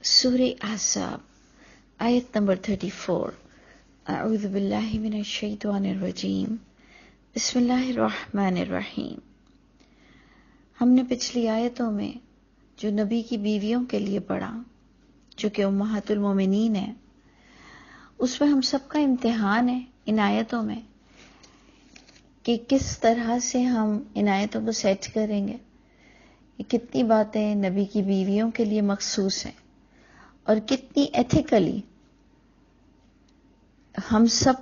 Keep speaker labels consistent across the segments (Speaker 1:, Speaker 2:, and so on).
Speaker 1: سورہ احزاب آیت نمبر 34 اعوذ باللہ من الشیطان الرجیم بسم اللہ الرحمن الرحیم۔ ہم نے پچھلی آیتوں میں جو نبی کی بیویوں کے لیے پڑھا جو کہ امہات المومنین ہیں، اس میں ہم سب کا امتحان ہے ان آیتوں میں کہ کس طرح سے ہم ان آیتوں کو سیٹ کریں گے۔ یہ کتنی باتیں نبی کی بیویوں کے لیے مخصوص ہیں اور کتنی ایتھیکلی ہم سب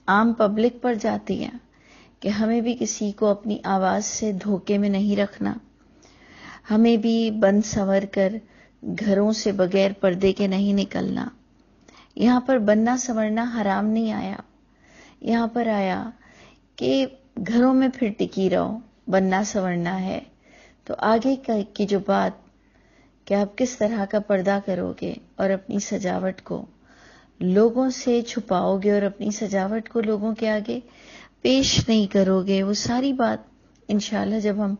Speaker 1: عام پبلک پر جاتی ہیں کہ ہمیں بھی کسی کو اپنی آواز سے دھوکے میں نہیں رکھنا، ہمیں بھی بن سنور کر گھروں سے بغیر پردے کے نہیں نکلنا۔ یہاں پر بننا سنورنا حرام نہیں آیا، یہاں پر آیا کہ گھروں میں پھر ٹکی رہو، بننا سنورنا ہے۔ تو آگے کی جو بات کہ آپ کس طرح کا پردہ کرو گے اور اپنی سجاوٹ کو لوگوں سے چھپاؤ گے اور اپنی سجاوٹ کو لوگوں کے آگے پیش نہیں کرو گے، وہ ساری بات انشاءاللہ جب ہم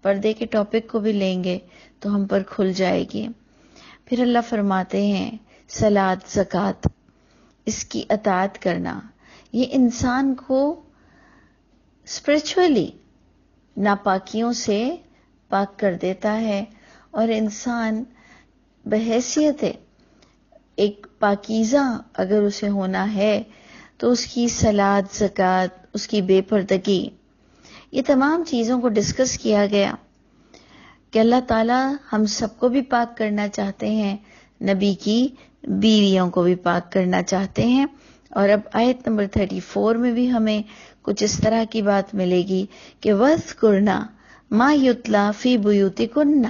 Speaker 1: پردے کے ٹاپک کو بھی لیں گے تو ہم پر کھل جائے گی۔ پھر اللہ فرماتے ہیں صلاۃ، زکوٰۃ، اس کی اطاعت کرنا، یہ انسان کو اسپرچولی ناپاکیوں سے پاک کر دیتا ہے، اور انسان بحیثیت ایک پاکیزہ اگر اسے ہونا ہے تو اس کی صلاۃ، زکوٰۃ، اس کی بے پردگی، یہ تمام چیزوں کو ڈسکس کیا گیا کہ اللہ تعالی ہم سب کو بھی پاک کرنا چاہتے ہیں، نبی کی بیویوں کو بھی پاک کرنا چاہتے ہیں۔ اور اب آیت نمبر 34 میں بھی ہمیں کچھ اس طرح کی بات ملے گی کہ وَاذْكُرْنَ مَا يُتْلَى فِي بُيُوتِكُنَّ،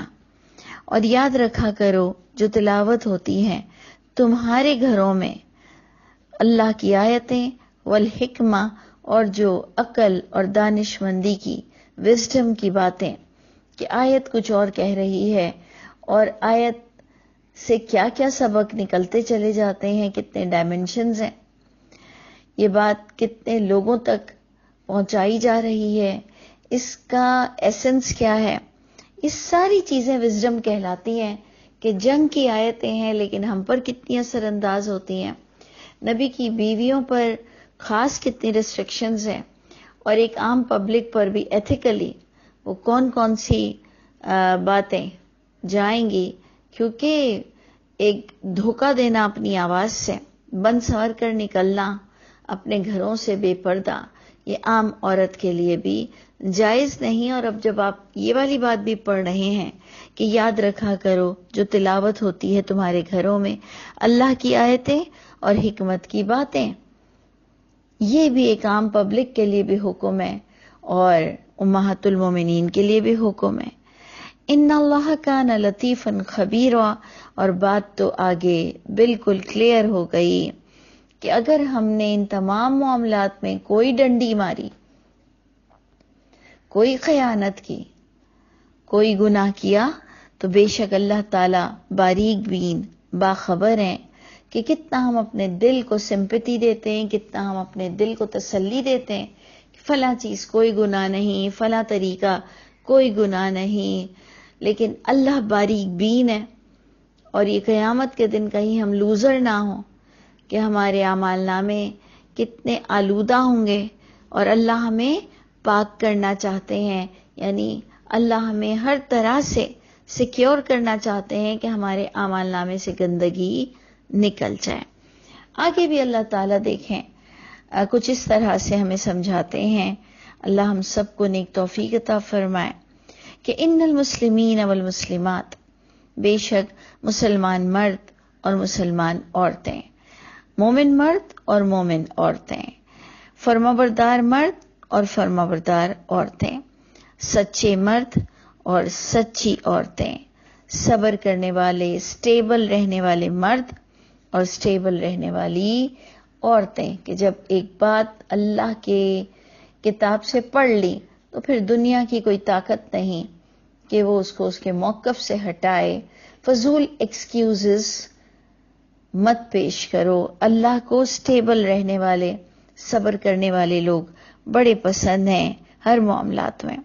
Speaker 1: اور یاد رکھا کرو جو تلاوت ہوتی ہیں تمہارے گھروں میں اللہ کی آیتیں، والحکمہ، اور جو عقل اور دانش مندی کی، وزڈم کی باتیں، کہ آیت کچھ اور کہہ رہی ہے اور آیت سے کیا کیا سبق نکلتے چلے جاتے ہیں، کتنے ڈائمنشنز ہیں، یہ بات کتنے لوگوں تک پہنچائی جا رہی ہے، اس کا ایسنس کیا ہے، یہ ساری چیزیں وزڈم کہلاتی ہیں کہ جنگ کی آیتیں ہیں لیکن ہم پر کتنی اثر انداز ہوتی ہیں، نبی کی بیویوں پر خاص کتنی ریسٹرکشنز ہیں، اور ایک عام پبلک پر بھی ایتھیکلی وہ کون کون سی باتیں جائیں گی، کیونکہ ایک دھوکہ دینا اپنی آواز سے، بن سنور کر نکلنا اپنے گھروں سے بے پردہ، یہ عام عورت کے لیے بھی جائز نہیں۔ اور اب جب آپ یہ والی بات بھی پڑھ رہے ہیں کہ یاد رکھا کرو جو تلاوت ہوتی ہے تمہارے گھروں میں اللہ کی آیتیں اور حکمت کی باتیں، یہ بھی ایک عام پبلک کے لیے بھی حکم ہے اور امہات المومنین کے لیے بھی حکم ہے۔ ان اللہ کان لطیفا خبیرا، اور بات تو آگے بالکل کلیئر ہو گئی کہ اگر ہم نے ان تمام معاملات میں کوئی ڈنڈی ماری، کوئی خیانت کی، کوئی گناہ کیا، تو بے شک اللہ تعالی باریک بین، باخبر ہیں کہ کتنا ہم اپنے دل کو سمپتی دیتے ہیں، کتنا ہم اپنے دل کو تسلی دیتے ہیں کہ فلاں چیز کوئی گناہ نہیں، فلاں طریقہ کوئی گناہ نہیں، لیکن اللہ باریک بین ہے۔ اور یہ قیامت کے دن کہیں ہم لوزر نہ ہوں کہ ہمارے اعمال نامے کتنے آلودہ ہوں گے، اور اللہ ہمیں پاک کرنا چاہتے ہیں، یعنی اللہ ہمیں ہر طرح سے سیکیور کرنا چاہتے ہیں کہ ہمارے اعمال نامے سے گندگی نکل جائے۔ آگے بھی اللہ تعالیٰ دیکھیں کچھ اس طرح سے ہمیں سمجھاتے ہیں، اللہ ہم سب کو نیک توفیق عطا فرمائے کہ ان المسلمین والمسلمات، بے شک مسلمان مرد اور مسلمان عورتیں، مومن مرد اور مومن عورتیں، فرمانبردار مرد اور فرمانبردار عورتیں، سچے مرد اور سچی عورتیں، صبر کرنے والے، سٹیبل رہنے والے مرد اور سٹیبل رہنے والی عورتیں، کہ جب ایک بات اللہ کے کتاب سے پڑھ لی تو پھر دنیا کی کوئی طاقت نہیں کہ وہ اس کو اس کے موقف سے ہٹائے۔ فضول ایکسکیوزز مت پیش کرو، اللہ کو سٹیبل رہنے والے، صبر کرنے والے لوگ بڑے پسند ہیں ہر معاملات میں۔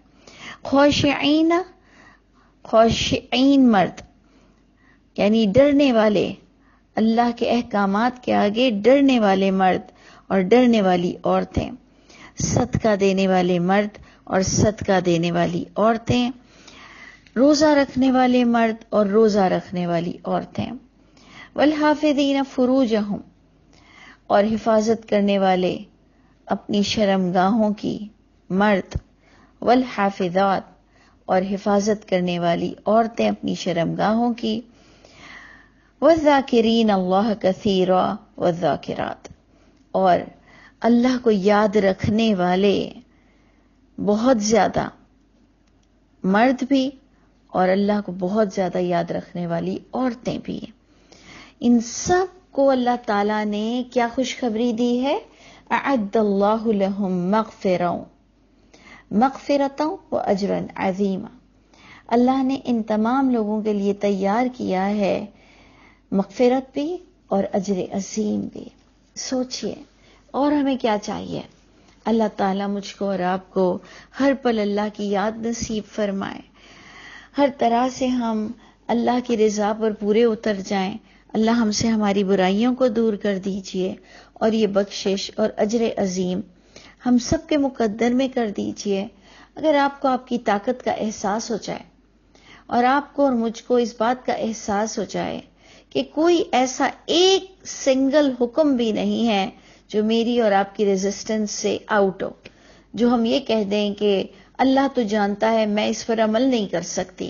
Speaker 1: خاشعین مرد، یعنی ڈرنے والے، اللہ کے احکامات کے آگے ڈرنے والے مرد اور ڈرنے والی عورتیں، صدقہ دینے والے مرد اور صدقہ دینے والی عورتیں، روزہ رکھنے والے مرد اور روزہ رکھنے والی عورتیں، والحافظین فروجہم، اور حفاظت کرنے والے اپنی شرمگاہوں کی مرد، والحافظات، اور حفاظت کرنے والی عورتیں اپنی شرمگاہوں کی، والذاکرین اللہ کثیرا والذاکرات، اور اللہ کو یاد رکھنے والے بہت زیادہ مرد بھی اور اللہ کو بہت زیادہ یاد رکھنے والی عورتیں بھی۔ ان سب کو اللہ تعالیٰ نے کیا خوشخبری دی ہے؟ اعد اللہ لہم مغفرۃ و اجرا عظیما، اللہ نے ان تمام لوگوں کے لیے تیار کیا ہے مغفرت بھی اور اجر عظیم بھی۔ سوچئے، اور ہمیں کیا چاہیے؟ اللہ تعالیٰ مجھ کو اور آپ کو ہر پل اللہ کی یاد نصیب فرمائے، ہر طرح سے ہم اللہ کی رضا پر پورے اتر جائیں، اللہ ہم سے ہماری برائیوں کو دور کر دیجئے، اور یہ بخشش اور اجر عظیم ہم سب کے مقدر میں کر دیجئے۔ اگر آپ کو آپ کی طاقت کا احساس ہو جائے اور آپ کو اور مجھ کو اس بات کا احساس ہو جائے کہ کوئی ایسا ایک سنگل حکم بھی نہیں ہے جو میری اور آپ کی ریزسٹنس سے آؤٹ ہو، جو ہم یہ کہہ دیں کہ اللہ تو جانتا ہے میں اس پر عمل نہیں کر سکتی،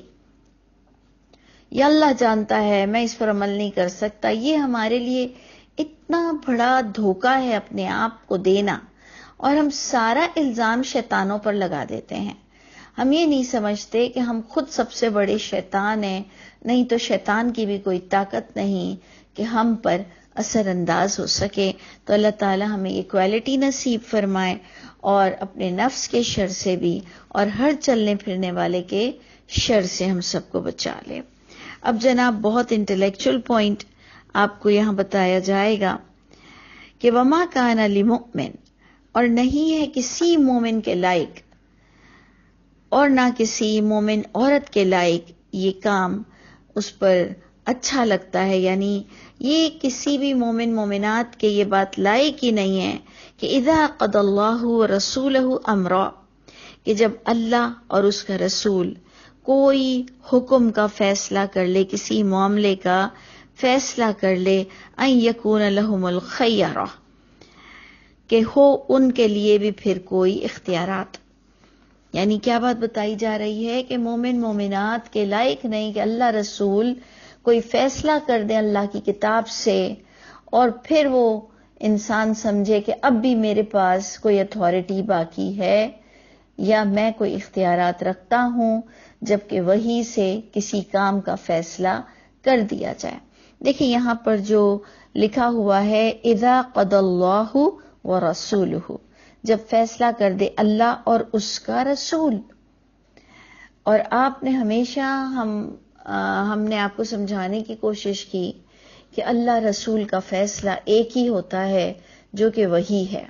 Speaker 1: یا اللہ جانتا ہے میں اس پر عمل نہیں کر سکتا، یہ ہمارے لیے اتنا بڑا دھوکہ ہے اپنے آپ کو دینا، اور ہم سارا الزام شیطانوں پر لگا دیتے ہیں۔ ہم یہ نہیں سمجھتے کہ ہم خود سب سے بڑے شیطان ہیں، نہیں تو شیطان کی بھی کوئی طاقت نہیں کہ ہم پر اثر انداز ہو سکے۔ تو اللہ تعالی ہمیں یہ کوالٹی نصیب فرمائے، اور اپنے نفس کے شر سے بھی اور ہر چلنے پھرنے والے کے شر سے ہم سب کو بچا لے۔ اب جناب بہت انٹلیکچول پوائنٹ آپ کو یہاں بتایا جائے گا کہ وما کان لمؤمن، اور نہیں ہے کسی مومن کے لائق اور نہ کسی مومن عورت کے لائق یہ کام اس پر اچھا لگتا ہے، یعنی یہ کسی بھی مومن مومنات کے یہ بات لائق ہی نہیں ہے کہ اذا قضى اللہ ورسولہ امرا، کہ جب اللہ اور اس کا رسول کوئی حکم کا فیصلہ کر لے، کسی معاملے کا فیصلہ کر لے، ان یکون لہم الخیرہ، کہ ہو ان کے لیے بھی پھر کوئی اختیارات۔ یعنی کیا بات بتائی جا رہی ہے کہ مومن مومنات کے لائق نہیں کہ اللہ رسول کوئی فیصلہ کر دے اللہ کی کتاب سے، اور پھر وہ انسان سمجھے کہ اب بھی میرے پاس کوئی اتھارٹی باقی ہے یا میں کوئی اختیارات رکھتا ہوں، جبکہ وہی سے کسی کام کا فیصلہ کر دیا جائے۔ دیکھیں یہاں پر جو لکھا ہوا ہے اذا قضى اللہ ورسولہ، جب فیصلہ کر دے اللہ اور اس کا رسول۔ اور آپ نے ہمیشہ ہم نے آپ کو سمجھانے کی کوشش کی کہ اللہ رسول کا فیصلہ ایک ہی ہوتا ہے جو کہ وہی ہے۔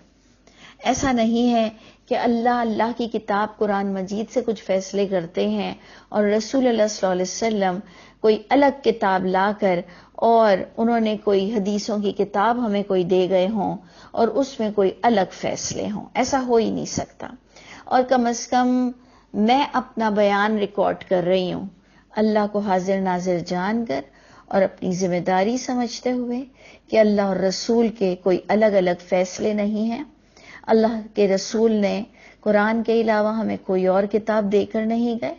Speaker 1: ایسا نہیں ہے کہ اللہ کی کتاب قرآن مجید سے کچھ فیصلے کرتے ہیں اور رسول اللہ صلی اللہ علیہ وسلم کوئی الگ کتاب لا کر اور انہوں نے کوئی حدیثوں کی کتاب ہمیں کوئی دے گئے ہوں اور اس میں کوئی الگ فیصلے ہوں۔ ایسا ہو ہی نہیں سکتا۔ اور کم از کم میں اپنا بیان ریکارڈ کر رہی ہوں اللہ کو حاضر ناظر جان کر اور اپنی ذمہ داری سمجھتے ہوئے کہ اللہ اور رسول کے کوئی الگ الگ فیصلے نہیں ہیں۔ اللہ کے رسول نے قرآن کے علاوہ ہمیں کوئی اور کتاب دے کر نہیں گئے۔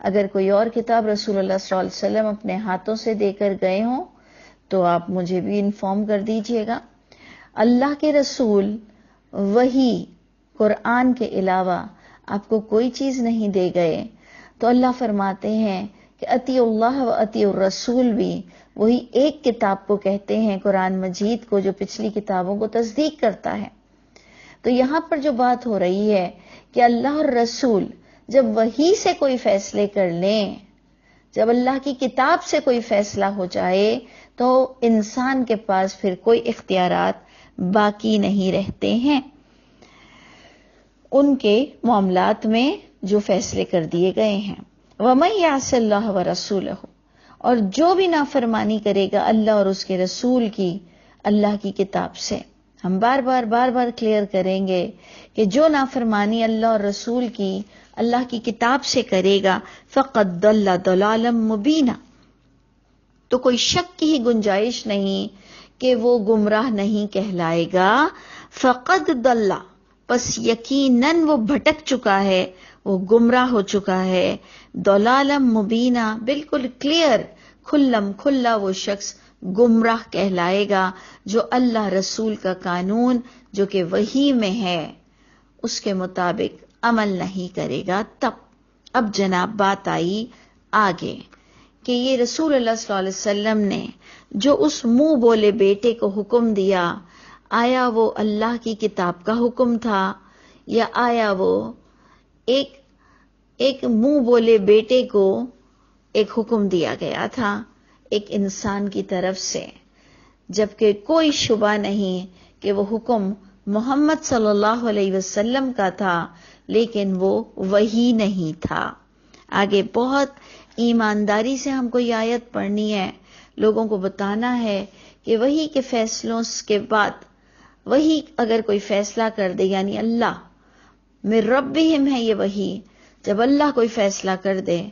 Speaker 1: اگر کوئی اور کتاب رسول اللہ صلی اللہ علیہ وسلم اپنے ہاتھوں سے دے کر گئے ہوں تو آپ مجھے بھی انفارم کر دیجئے گا۔ اللہ کے رسول وہی قرآن کے علاوہ آپ کو کوئی چیز نہیں دے گئے، تو اللہ فرماتے ہیں کہ اطیع اللہ و اطیع الرسول بھی وہی ایک کتاب کو کہتے ہیں، قرآن مجید کو، جو پچھلی کتابوں کو تصدیق کرتا ہے۔ تو یہاں پر جو بات ہو رہی ہے کہ اللہ اور رسول جب وہی سے کوئی فیصلے کر لیں، جب اللہ کی کتاب سے کوئی فیصلہ ہو جائے تو انسان کے پاس پھر کوئی اختیارات باقی نہیں رہتے ہیں ان کے معاملات میں جو فیصلے کر دیے گئے ہیں۔ وَمَن يَعْصِ اللَّهَ وَرَسُولَهُ، اور جو بھی نافرمانی کرے گا اللہ اور اس کے رسول کی، اللہ کی کتاب سے. ہم بار بار کلیئر کریں گے کہ جو نافرمانی اللہ اور رسول کی، اللہ کی کتاب سے کرے گا فقد ضل ضلالا مبینا، تو کوئی شک کی ہی گنجائش نہیں کہ وہ گمراہ نہیں کہلائے گا. فقد ضل، پس یقیناً وہ بھٹک چکا ہے، وہ گمراہ ہو چکا ہے. ضلالا مبینا، بالکل کلیئر، کھلم کھلا وہ شخص گمراہ کہلائے گا جو اللہ رسول کا قانون جو کہ وحی میں ہے اس کے مطابق عمل نہیں کرے گا. تب اب جناب بات آئی آگے کہ یہ رسول اللہ صلی اللہ علیہ وسلم نے جو اس منہ بولے بیٹے کو حکم دیا، آیا وہ اللہ کی کتاب کا حکم تھا یا آیا وہ ایک منہ بولے بیٹے کو ایک حکم دیا گیا تھا ایک انسان کی طرف سے، جبکہ کوئی شبہ نہیں کہ وہ حکم محمد صلی اللہ علیہ وسلم کا تھا، لیکن وہ وحی نہیں تھا. آگے بہت ایمانداری سے ہم کو یہ آیت پڑھنی ہے، لوگوں کو بتانا ہے کہ وحی کے فیصلوں کے بعد وحی اگر کوئی فیصلہ کر دے، یعنی اللہ من ربہم ہے یہ وحی، جب اللہ کوئی فیصلہ کر دے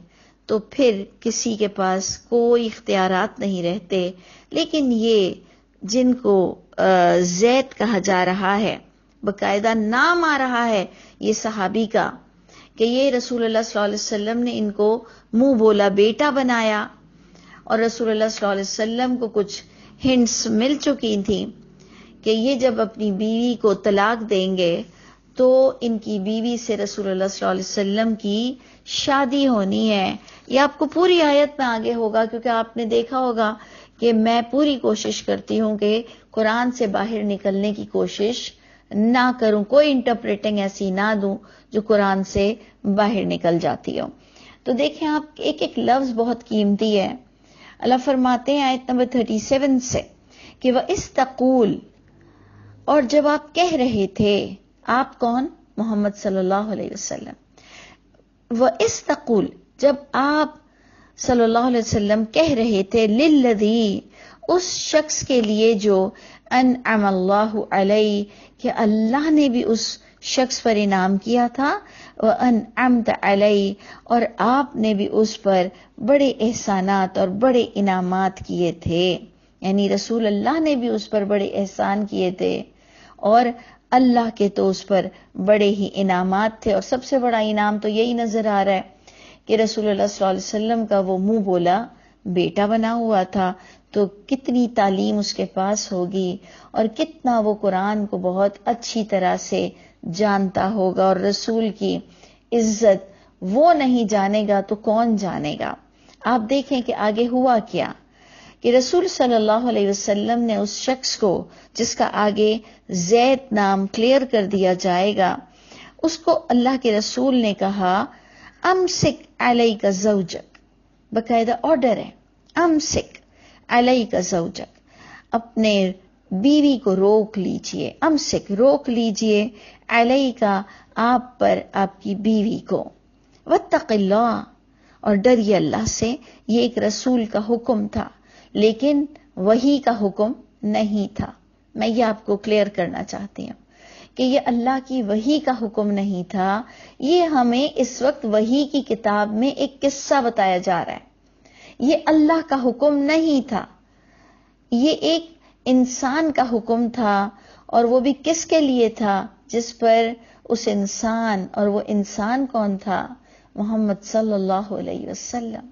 Speaker 1: تو پھر کسی کے پاس کوئی اختیارات نہیں رہتے. لیکن یہ جن کو زید کہا جا رہا ہے، باقاعدہ نام آ رہا ہے یہ صحابی کا کہ یہ رسول اللہ صلی اللہ علیہ وسلم نے ان کو منہ بولا بیٹا بنایا، اور رسول اللہ صلی اللہ علیہ وسلم کو کچھ ہنٹس مل چکی تھیں کہ یہ جب اپنی بیوی کو طلاق دیں گے تو ان کی بیوی سے رسول اللہ صلی اللہ علیہ وسلم کی شادی ہونی ہے. یہ آپ کو پوری آیت میں آگے ہوگا، کیونکہ آپ نے دیکھا ہوگا کہ میں پوری کوشش کرتی ہوں کہ قرآن سے باہر نکلنے کی کوشش نہ کروں، کوئی انٹرپریٹنگ ایسی نہ دوں جو قرآن سے باہر نکل جاتی ہو. تو دیکھیں آپ، ایک ایک لفظ بہت قیمتی ہے. اللہ فرماتے ہیں آیت نمبر 37 سے کہ وَإِسْتَقُولُ، اور جب آپ کہہ رہے تھے، آپ کون؟ محمد صلی اللہ علیہ وسلم. وَإِسْتَقُولُ، جب آپ صلی اللہ علیہ وسلم کہہ رہے تھے، لِلَّذِي، اس شخص کے لیے جو انعم اللہ علیہ، کہ اللہ نے بھی اس شخص پر انعام کیا تھا، وَأَنْعَمْتَ عَلَيْهِ، اور آپ نے بھی اس پر بڑے احسانات اور بڑے انعامات کیے تھے. یعنی رسول اللہ نے بھی اس پر بڑے احسان کیے تھے اور اللہ کے تو اس پر بڑے ہی انعامات تھے. اور سب سے بڑا انعام تو یہی نظر آ رہا ہے کہ رسول اللہ صلی اللہ علیہ وسلم کا وہ منہ بولا بیٹا بنا ہوا تھا. تو کتنی تعلیم اس کے پاس ہوگی اور کتنا وہ قرآن کو بہت اچھی طرح سے جانتا ہوگا، اور رسول کی عزت وہ نہیں جانے گا تو کون جانے گا. آپ دیکھیں کہ آگے ہوا کیا کہ رسول صلی اللہ علیہ وسلم نے اس شخص کو جس کا آگے زید نام کلیئر کر دیا جائے گا، اس کو اللہ کے رسول نے کہا امسک علیک زوجک، باقاعدہ آرڈر ہے، امسک علیک زوجک، اپنے بیوی کو روک لیجئے، امسک روک لیجئے، علیکا آپ پر آپ کی بیوی کو، واتق اللہ اور ڈریے اللہ سے. یہ ایک رسول کا حکم تھا لیکن وحی کا حکم نہیں تھا. میں یہ آپ کو کلیئر کرنا چاہتی ہوں کہ یہ اللہ کی وحی کا حکم نہیں تھا. یہ ہمیں اس وقت وحی کی کتاب میں ایک قصہ بتایا جا رہا ہے. یہ اللہ کا حکم نہیں تھا، یہ ایک انسان کا حکم تھا. اور وہ بھی کس کے لیے تھا؟ جس پر اس انسان، اور وہ انسان کون تھا؟ محمد صلی اللہ علیہ وسلم.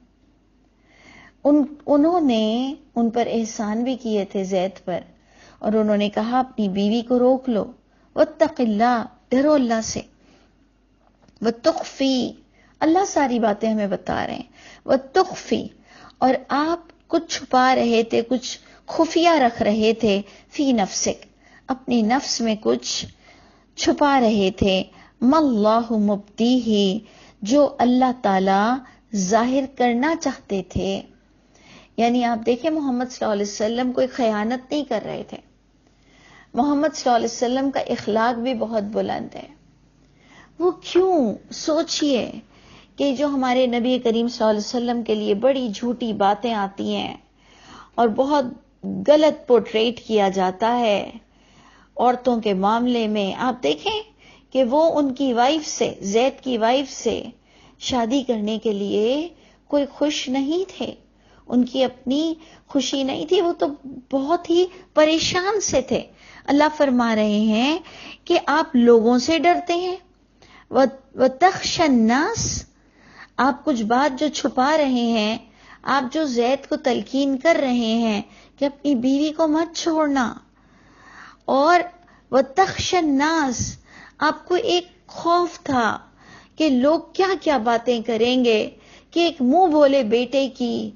Speaker 1: انہوں نے ان پر احسان بھی کیے تھے زید پر، اور انہوں نے کہا اپنی بیوی کو روک لو، واتق اللہ، ڈرو اللہ سے، وتخفی، اللہ ساری باتیں ہمیں بتا رہے ہیں، وتخفی، اور آپ کچھ چھپا رہے تھے، کچھ خفیہ رکھ رہے تھے، فی نفسک، اپنی نفس میں کچھ چھپا رہے تھے، ما اللہ مبدیہ، جو اللہ تعالی ظاہر کرنا چاہتے تھے. یعنی آپ دیکھیں محمد صلی اللہ علیہ وسلم کوئی خیانت نہیں کر رہے تھے. محمد صلی اللہ علیہ وسلم کا اخلاق بھی بہت بلند ہے. وہ کیوں؟ سوچئے کہ جو ہمارے نبی کریم صلی اللہ علیہ وسلم کے لیے بڑی جھوٹی باتیں آتی ہیں اور بہت غلط پورٹریٹ کیا جاتا ہے عورتوں کے معاملے میں. آپ دیکھیں کہ وہ ان کی وائف سے، زید کی وائف سے شادی کرنے کے لیے کوئی خوش نہیں تھے، ان کی اپنی خوشی نہیں تھی، وہ تو بہت ہی پریشان سے تھے. اللہ فرما رہے ہیں کہ آپ لوگوں سے ڈرتے ہیں، وَتَخْشَ النَّاسَ، آپ کچھ بات جو چھپا رہے ہیں، آپ جو زید کو تلقین کر رہے ہیں کہ اپنی بیوی کو مت چھوڑنا، اور وَتَخْشَ النَّاسَ، آپ کو ایک خوف تھا کہ لوگ کیا کیا باتیں کریں گے کہ ایک منہ بولے بیٹے کی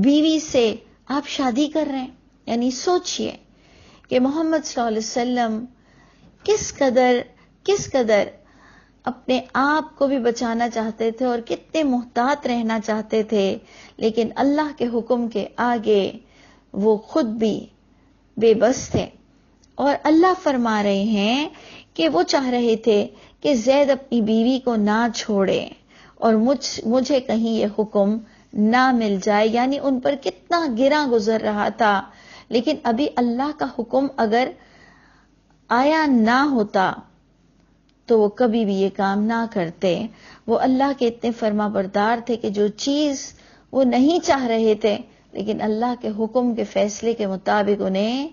Speaker 1: بیوی سے آپ شادی کر رہے ہیں. یعنی سوچئے کہ محمد صلی اللہ علیہ وسلم کس قدر اپنے آپ کو بھی بچانا چاہتے تھے اور کتنے محتاط رہنا چاہتے تھے، لیکن اللہ کے حکم کے آگے وہ خود بھی بے بس تھے. اور اللہ فرما رہے ہیں کہ وہ چاہ رہے تھے کہ زید اپنی بیوی کو نہ چھوڑے اور مجھے کہیں یہ حکم نہ مل جائے. یعنی ان پر کتنا گراں گزر رہا تھا، لیکن ابھی اللہ کا حکم اگر آیا نہ ہوتا تو وہ کبھی بھی یہ کام نہ کرتے. وہ اللہ کے اتنے فرما بردار تھے کہ جو چیز وہ نہیں چاہ رہے تھے، لیکن اللہ کے حکم کے فیصلے کے مطابق انہیں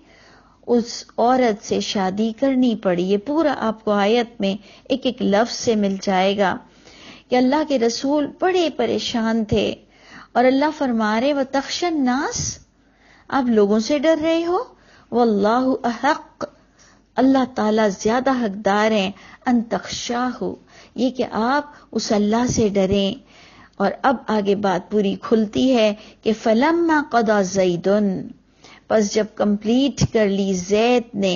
Speaker 1: اس عورت سے شادی کرنی پڑی. یہ پورا آپ کو آیت میں ایک ایک لفظ سے مل جائے گا کہ اللہ کے رسول بڑے پریشان تھے اور اللہ فرما رہے وَتَخْشَ النَّاسَ، آپ لوگوں سے ڈر رہے ہو، وَاللَّهُ أَحَقُّ، اللہ تعالیٰ زیادہ حقدار ہیں، ان تخشاہ، یہ کہ آپ اس اللہ سے ڈریں. اور اب آگے بات پوری کھلتی ہے کہ فَلَمَّا قَضَى زَيْدٌ، پس جب کمپلیٹ کر لی زید نے،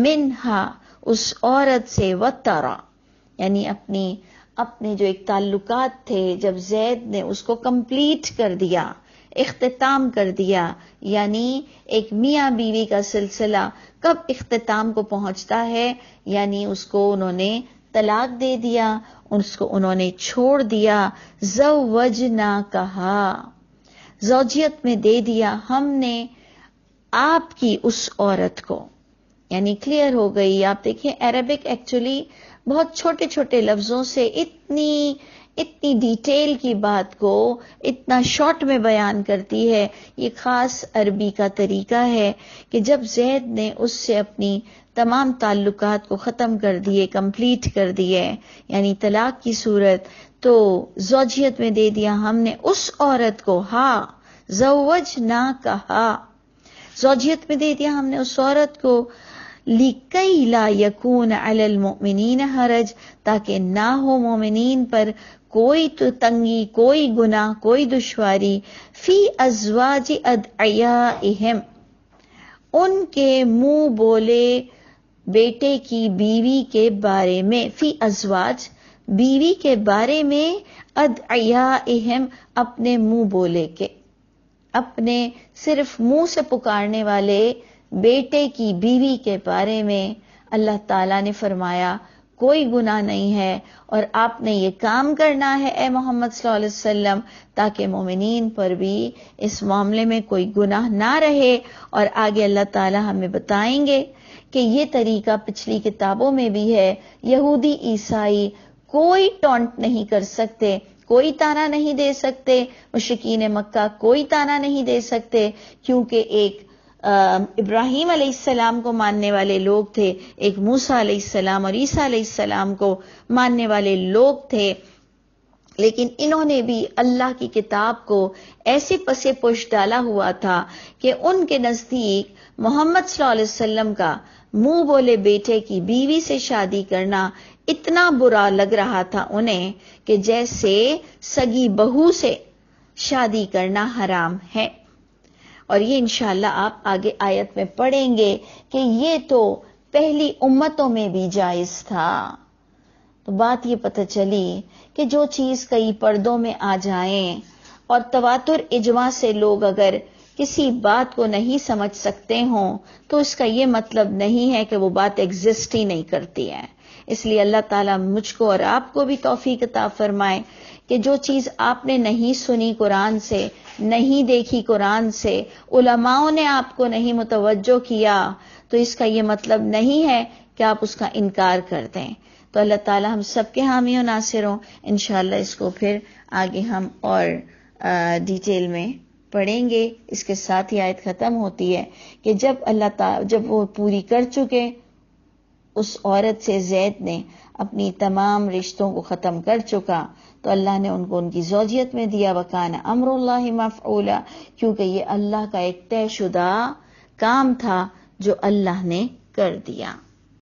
Speaker 1: منہا اس عورت سے، وطرا یعنی اپنے جو ایک تعلقات تھے، جب زید نے اس کو کمپلیٹ کر دیا، اختتام کر دیا. یعنی ایک میاں بیوی کا سلسلہ کب اختتام کو پہنچتا ہے؟ یعنی اس کو انہوں نے طلاق دے دیا، اس کو انہوں نے چھوڑ دیا. زوجنا کہا، زوجیت میں دے دیا ہم نے آپ کی اس عورت کو. یعنی کلیئر ہو گئی. آپ دیکھیں عربک ایکچولی بہت چھوٹے چھوٹے لفظوں سے اتنی ڈیٹیل کی بات کو اتنا شارٹ میں بیان کرتی ہے. یہ خاص عربی کا طریقہ ہے کہ جب زید نے اس سے اپنی تمام تعلقات کو ختم کر دیے، کمپلیٹ کر دیے، یعنی طلاق کی صورت، تو زوجیت میں دے دیا ہم نے اس عورت کو. ہاں زوجنا کہا، زوجیت میں دے دیا ہم نے اس عورت کو. لِكَيْ لَا يَكُونَ عَلَى الْمُؤْمِنِينَ حَرَج، تاکہ نہ ہو مومنین پر کوئی تنگی، کوئی گناہ، کوئی دشواری. فی ازواج ادعیائہم، ان کے منہ بولے بیٹے کی بیوی کے بارے میں. فی ازواج، بیوی کے بارے میں، ادعیائہم، اپنے منہ بولے کے، اپنے صرف منہ سے پکارنے والے بیٹے کی بیوی کے بارے میں اللہ تعالیٰ نے فرمایا کوئی گناہ نہیں ہے. اور آپ نے یہ کام کرنا ہے اے محمد صلی اللہ علیہ وسلم تاکہ مومنین پر بھی اس معاملے میں کوئی گناہ نہ رہے. اور آگے اللہ تعالیٰ ہمیں بتائیں گے کہ یہ طریقہ پچھلی کتابوں میں بھی ہے. یہودی عیسائی کوئی ٹونٹ نہیں کر سکتے، کوئی طعنہ نہیں دے سکتے، مشرکین مکہ کوئی طعنہ نہیں دے سکتے، کیونکہ ایک ابراہیم علیہ السلام کو ماننے والے لوگ تھے، ایک موسیٰ علیہ السلام اور عیسیٰ علیہ السلام کو ماننے والے لوگ تھے. لیکن انہوں نے بھی اللہ کی کتاب کو ایسے پسے پش ڈالا ہوا تھا کہ ان کے نزدیک محمد صلی اللہ علیہ وسلم کا منہ بولے بیٹے کی بیوی سے شادی کرنا اتنا برا لگ رہا تھا انہیں کہ جیسے سگی بہو سے شادی کرنا حرام ہے. اور یہ انشاءاللہ آپ آگے آیت میں پڑھیں گے کہ یہ تو پہلی امتوں میں بھی جائز تھا. تو بات یہ پتہ چلی کہ جو چیز کئی پردوں میں آ جائیں اور تواتر اجماع سے لوگ اگر کسی بات کو نہیں سمجھ سکتے ہوں تو اس کا یہ مطلب نہیں ہے کہ وہ بات ایگزسٹ ہی نہیں کرتی ہے. اس لیے اللہ تعالیٰ مجھ کو اور آپ کو بھی توفیق عطا فرمائے کہ جو چیز آپ نے نہیں سنی قرآن سے، نہیں دیکھی قرآن سے، علماؤں نے آپ کو نہیں متوجہ کیا، تو اس کا یہ مطلب نہیں ہے کہ آپ اس کا انکار کر دیں۔ تو اللہ تعالیٰ ہم سب کے حامی و ناصر ہوں۔ انشاءاللہ اس کو پھر آگے ہم اور ڈیٹیل میں پڑھیں گے۔ اس کے ساتھ ہی آیت ختم ہوتی ہے کہ جب وہ پوری کر چکے، اس عورت سے زید نے اپنی تمام رشتوں کو ختم کر چکا، تو اللہ نے ان کو ان کی زوجیت میں دیا، وکان امر اللہ مفعولا، کیونکہ یہ اللہ کا ایک طے شدہ کام تھا جو اللہ نے کر دیا۔